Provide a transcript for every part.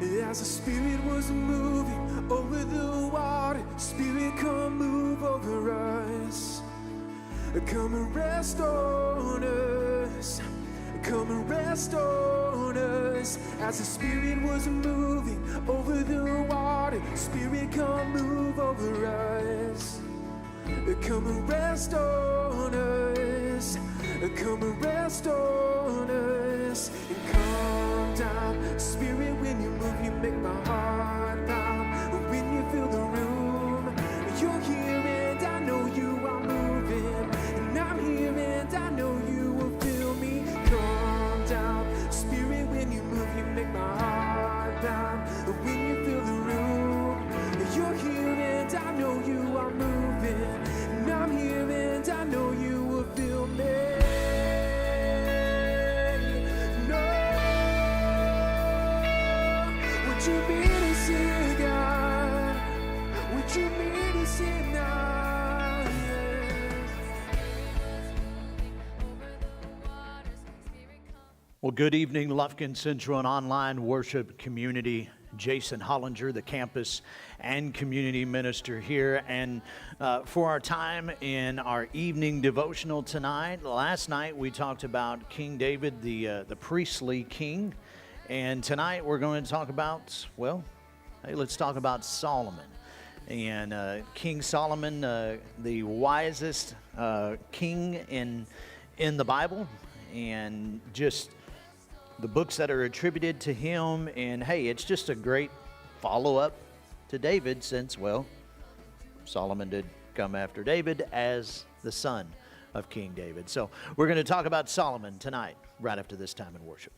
As the Spirit was moving over the water, Spirit, come move over us. Come and rest on us. Come and rest on us. As the Spirit was moving over the water, Spirit, come move over us. Come and rest on us. Come and rest on us. And calm down, Spirit, when you move, you make my heart pound. When you fill the room, you're here and I know you are moving. And I'm here and I know you will feel me. Calm down, Spirit, when you move, you make my heart pound. When you fill the room, you're here and I know you are moving. And I'm here and I know you will feel me. Would you meet us here, God? Would you meet us here now? Well, good evening, Lufkin Central and online worship community. Jason Hollinger, the campus and community minister here. And for our time in our evening devotional tonight, last night we talked about King David, the priestly king. And tonight we're going to talk about, well, hey, let's talk about Solomon. And King Solomon, the wisest king in the Bible, and just the books that are attributed to him. And hey, it's just a great follow-up to David, since, well, Solomon did come after David as the son of King David. So we're going to talk about Solomon tonight, right after this time in worship.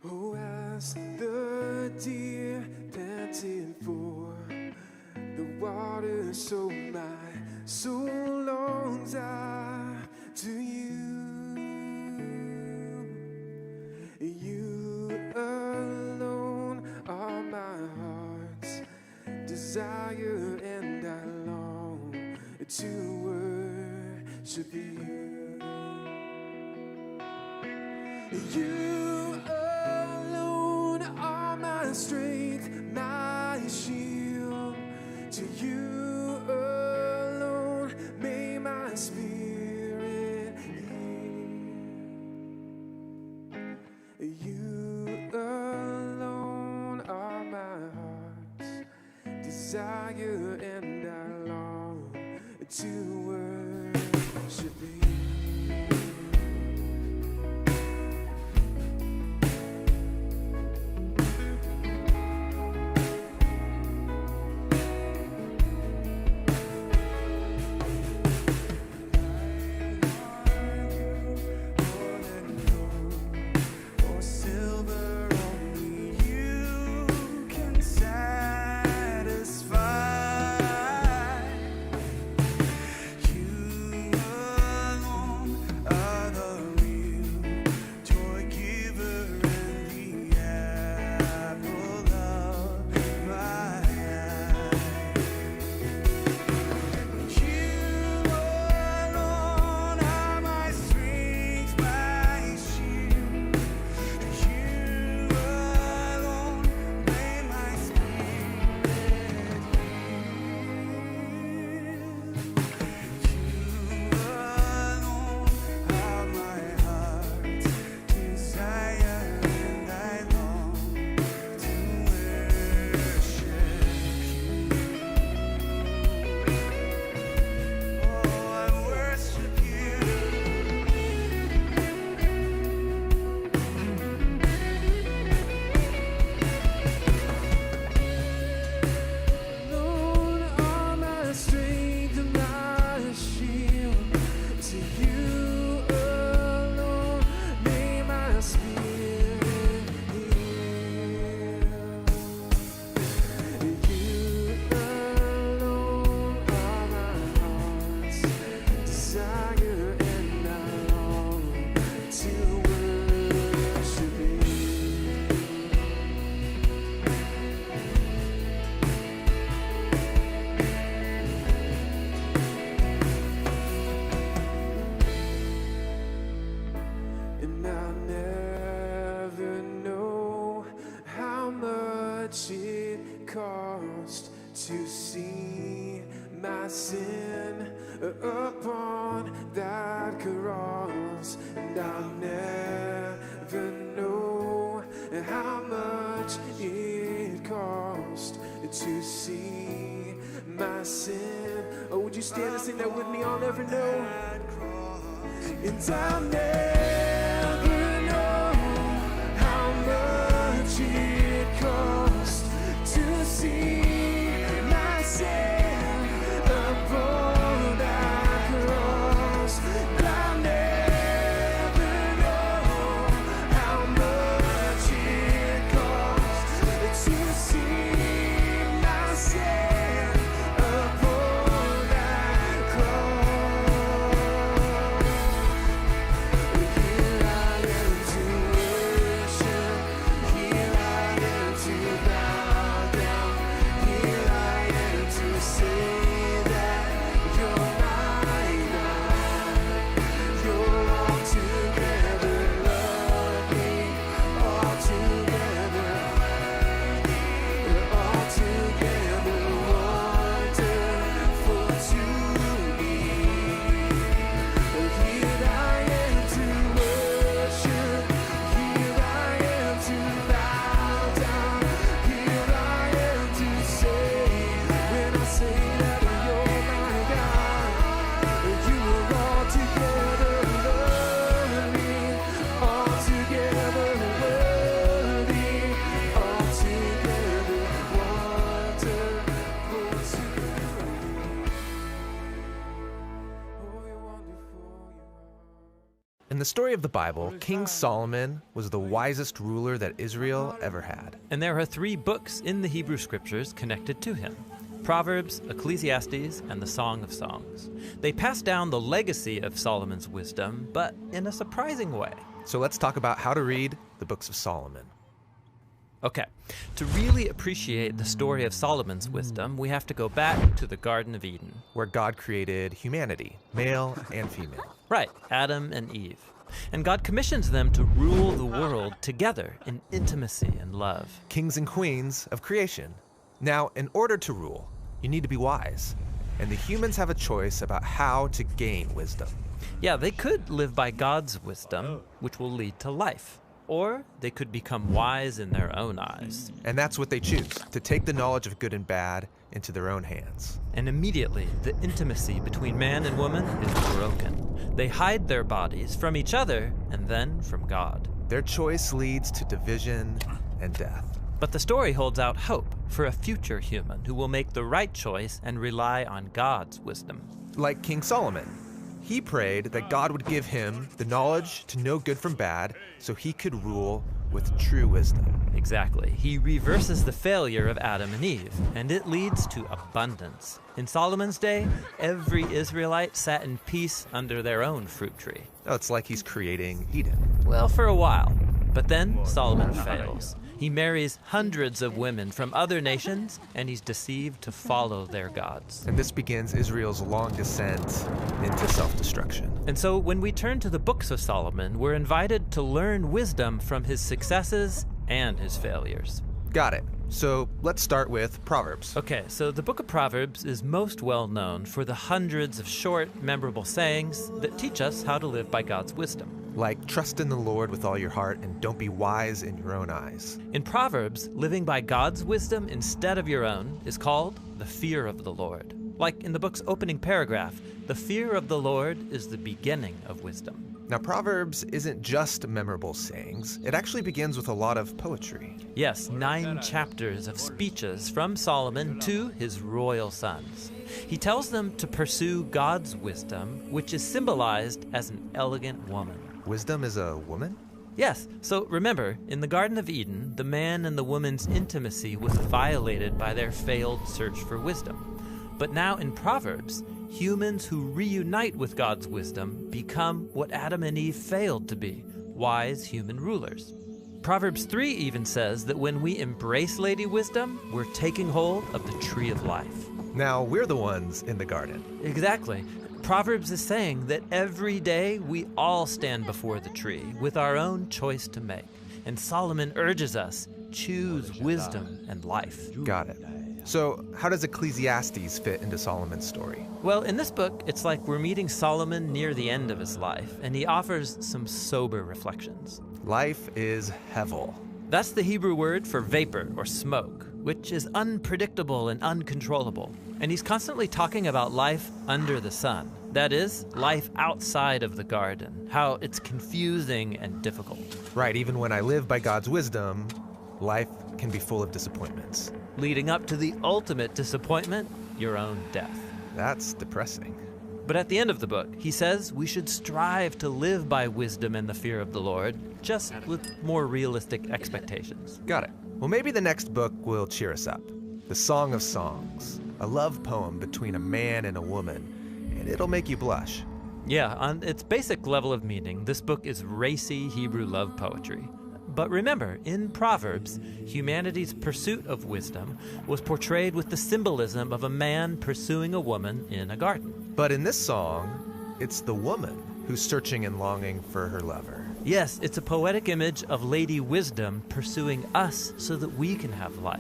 Oh, as the deer panted for the water, so my soul longs after you. You alone are my heart's desire, and I long to worship you. You alone are my strength, my shield. To you alone may my spirit yield. You alone are my heart's desire, and I long to worship you. sin upon that cross, and I'll never know how much it cost to see my sin. Oh, would you stand and sing that with me? I'll never know, and I'll never know how much it cost to see my sin upon that cross. I'll never know how much it cost to see my sin upon that cross. Here I am to worship, here I am to bow down, here I am to say that you're my God. You're altogether lovely, altogether wonderful to me. Here I am to worship, here I am to bow down, here I am to say, when I say that you're my God, you are altogether lovely, altogether worthy, altogether wonderful to me. Oh, you're wonderful, you are. In the story of the Bible, King Solomon was the wisest ruler that Israel ever had. And there are 3 books in the Hebrew Scriptures connected to him: Proverbs, Ecclesiastes, and the Song of Songs. They pass down the legacy of Solomon's wisdom, but in a surprising way. So let's talk about how to read the books of Solomon. Okay, to really appreciate the story of Solomon's wisdom, we have to go back to the Garden of Eden. Where God created humanity, male and female. Right, Adam and Eve. And God commissions them to rule the world together in intimacy and love. Kings and queens of creation. Now, in order to rule, you need to be wise. And the humans have a choice about how to gain wisdom. Yeah, they could live by God's wisdom, which will lead to life. Or they could become wise in their own eyes. And that's what they choose, to take the knowledge of good and bad into their own hands. And immediately, the intimacy between man and woman is broken. They hide their bodies from each other and then from God. Their choice leads to division and death. But the story holds out hope for a future human who will make the right choice and rely on God's wisdom. Like King Solomon. He prayed that God would give him the knowledge to know good from bad so he could rule with true wisdom. Exactly. He reverses the failure of Adam and Eve, and it leads to abundance. In Solomon's day, every Israelite sat in peace under their own fruit tree. Oh, it's like he's creating Eden. Well, for a while. But then Solomon fails. He marries hundreds of women from other nations, and he's deceived to follow their gods. And this begins Israel's long descent into self-destruction. And so when we turn to the books of Solomon, we're invited to learn wisdom from his successes and his failures. Got it. So let's start with Proverbs. Okay, so the book of Proverbs is most well known for the hundreds of short, memorable sayings that teach us how to live by God's wisdom. Like, trust in the Lord with all your heart and don't be wise in your own eyes. In Proverbs, living by God's wisdom instead of your own is called the fear of the Lord. Like in the book's opening paragraph, the fear of the Lord is the beginning of wisdom. Now, Proverbs isn't just memorable sayings. It actually begins with a lot of poetry. Yes, 9 chapters of speeches from Solomon to his royal sons. He tells them to pursue God's wisdom, which is symbolized as an elegant woman. Wisdom is a woman? Yes, so remember, in the Garden of Eden, the man and the woman's intimacy was violated by their failed search for wisdom. But now in Proverbs, humans who reunite with God's wisdom become what Adam and Eve failed to be, wise human rulers. Proverbs 3 even says that when we embrace Lady Wisdom, we're taking hold of the tree of life. Now, we're the ones in the garden. Exactly. Proverbs is saying that every day we all stand before the tree with our own choice to make. And Solomon urges us, choose wisdom and life. Got it. So, how does Ecclesiastes fit into Solomon's story? Well, in this book, it's like we're meeting Solomon near the end of his life, and he offers some sober reflections. Life is hevel. That's the Hebrew word for vapor or smoke, which is unpredictable and uncontrollable. And he's constantly talking about life under the sun. That is, life outside of the garden, how it's confusing and difficult. Right, even when I live by God's wisdom, life can be full of disappointments. Leading up to the ultimate disappointment, your own death. That's depressing. But at the end of the book, he says we should strive to live by wisdom and the fear of the Lord, just with more realistic expectations. Got it. Well, maybe the next book will cheer us up. The Song of Songs, a love poem between a man and a woman, and it'll make you blush. Yeah, on its basic level of meaning, this book is racy Hebrew love poetry. But remember, in Proverbs, humanity's pursuit of wisdom was portrayed with the symbolism of a man pursuing a woman in a garden. But in this song, it's the woman who's searching and longing for her lover. Yes, it's a poetic image of Lady Wisdom pursuing us so that we can have life.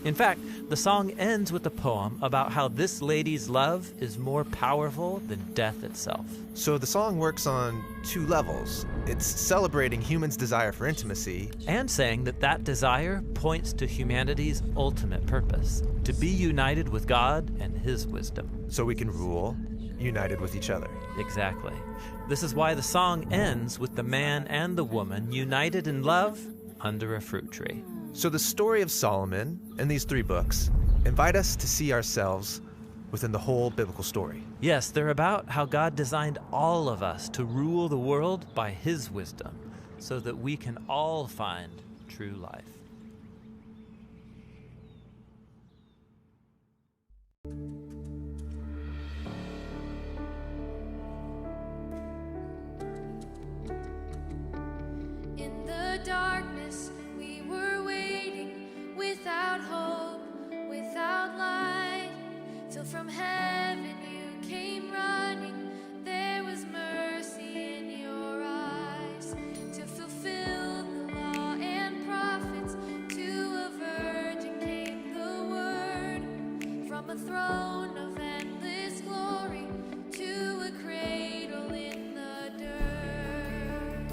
In fact, the song ends with a poem about how this lady's love is more powerful than death itself. So the song works on two levels. It's celebrating humans' desire for intimacy, And saying that that desire points to humanity's ultimate purpose, to be united with God and His wisdom. so we can rule, united with each other. Exactly. This is why the song ends with the man and the woman united in love under a fruit tree. So the story of Solomon and these three books invite us to see ourselves within the whole biblical story. Yes, they're about how God designed all of us to rule the world by His wisdom, so that we can all find true life. In the darkness, we were waiting without hope, without light, till from heaven you came running. There was mercy in your eyes to fulfill the law and prophets. To a virgin came the word from a throne of endless glory to a cradle in the dirt.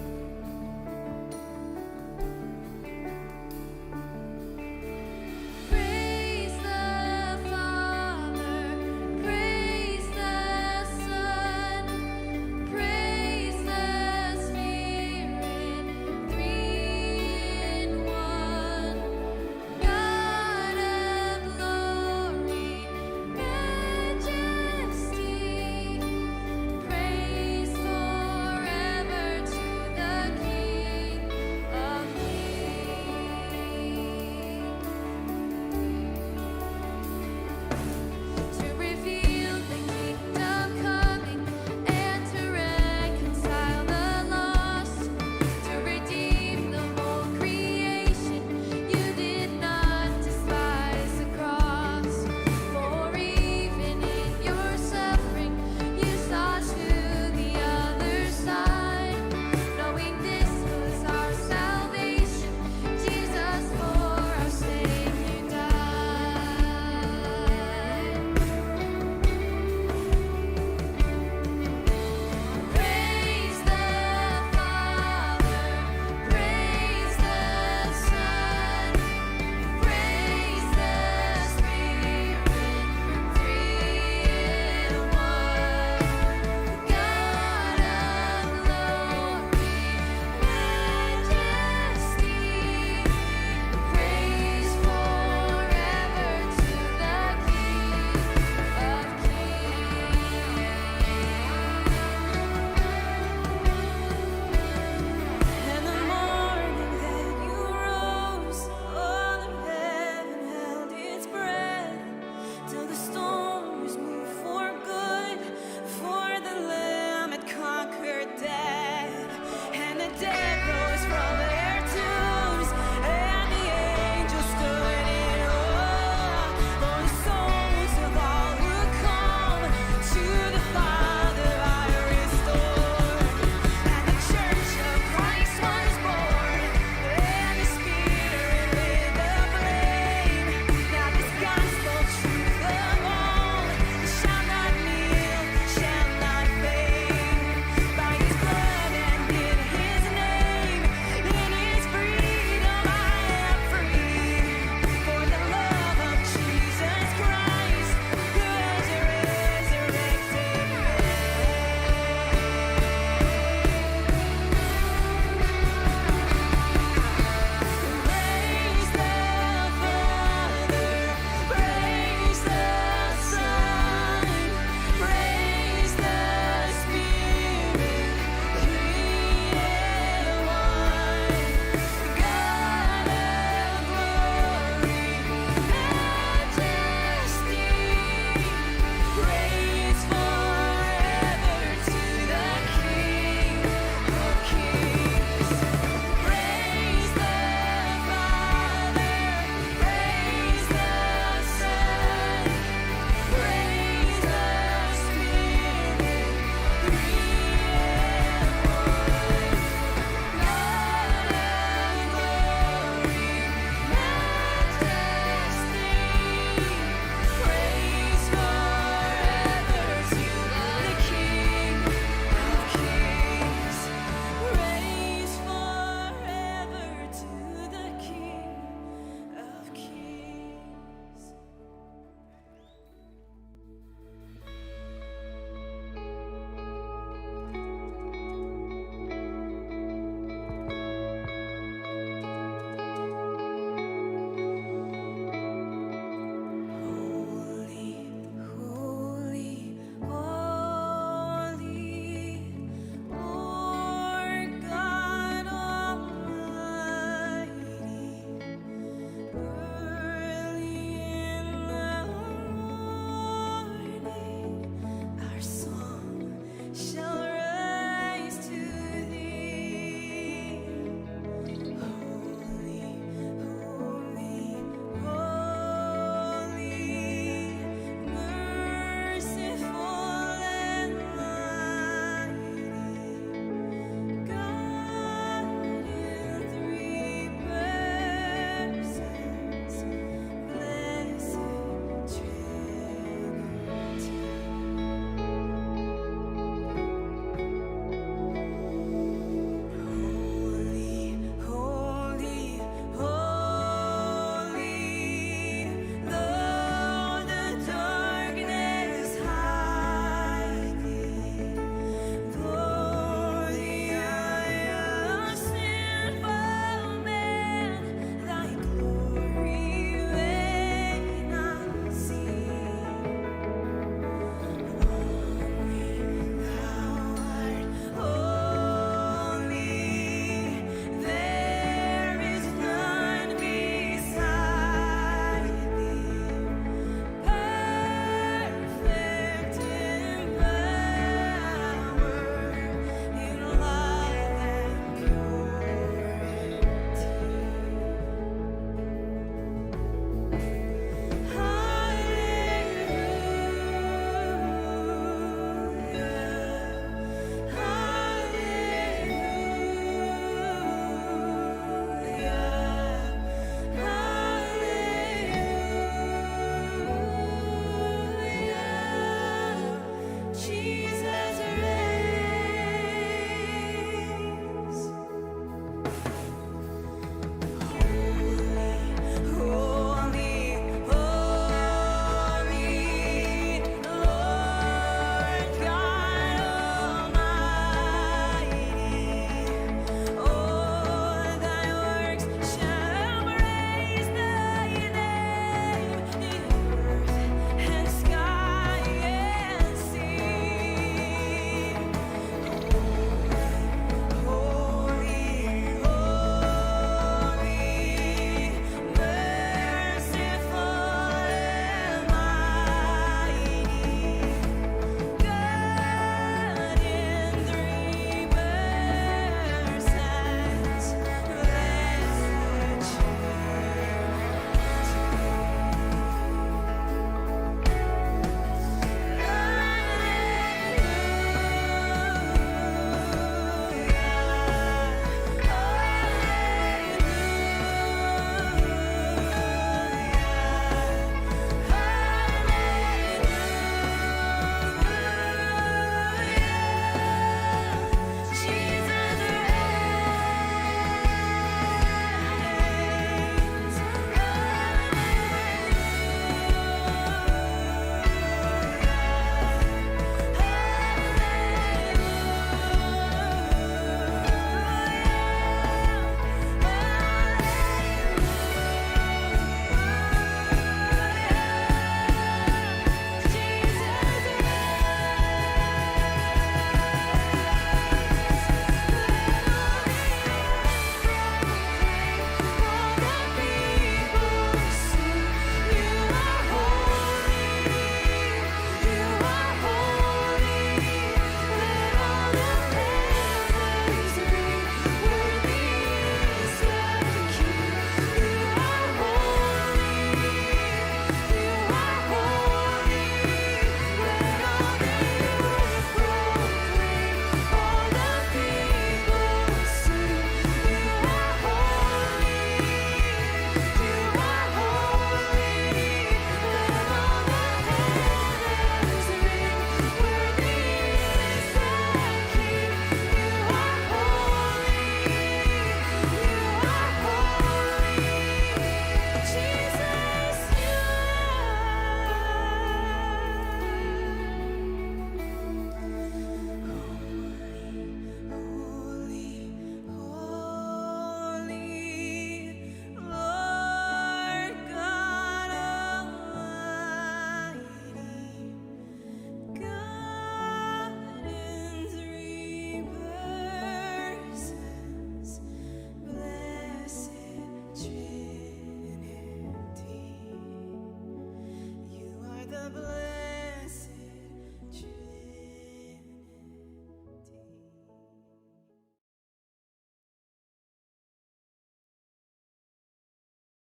blame.